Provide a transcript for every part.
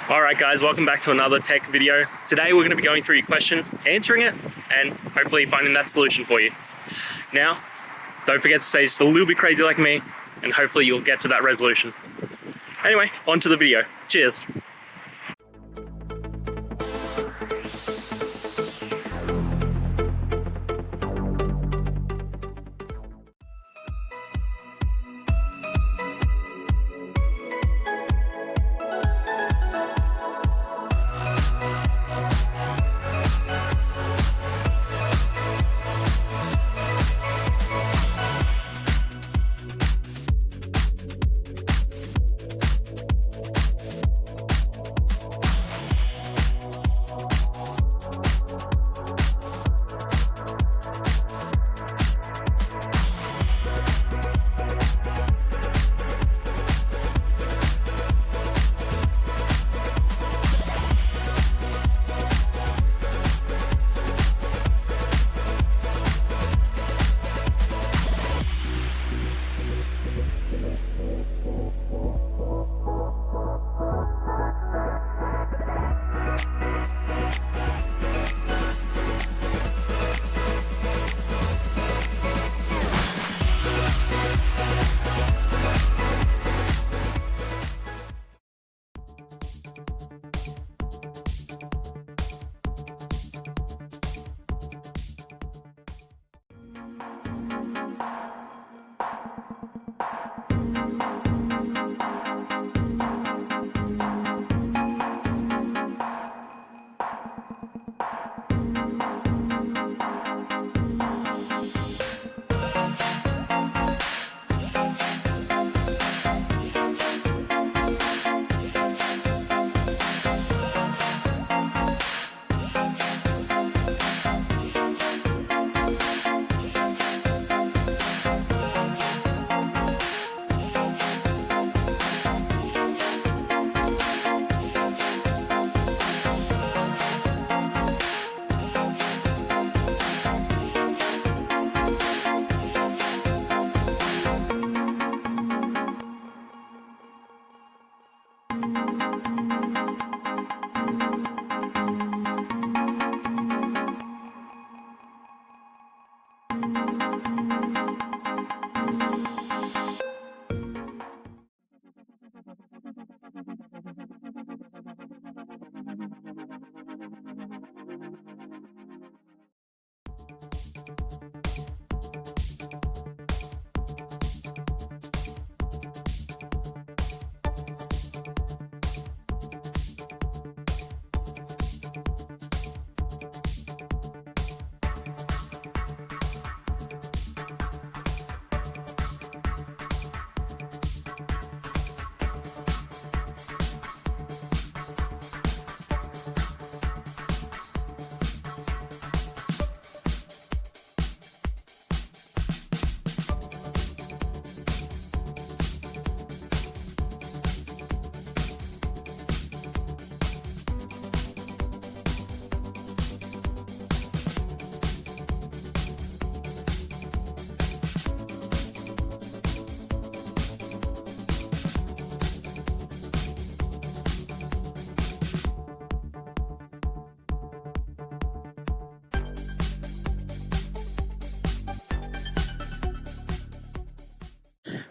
Alright guys, welcome back to another tech video. Today we're going to be going through your question, answering it, and hopefully finding that solution for you. Now, don't forget to stay just a little bit crazy like me, and hopefully you'll get to that resolution. Anyway, on to the video. Cheers!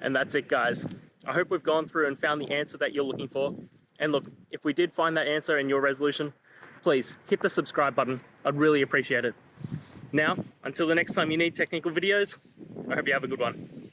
And that's it guys. I hope we've gone through and found the answer that you're looking for. And look, if we did find that answer in your resolution, please hit the subscribe button. I'd really appreciate it. Now, until the next time you need technical videos, I hope you have a good one.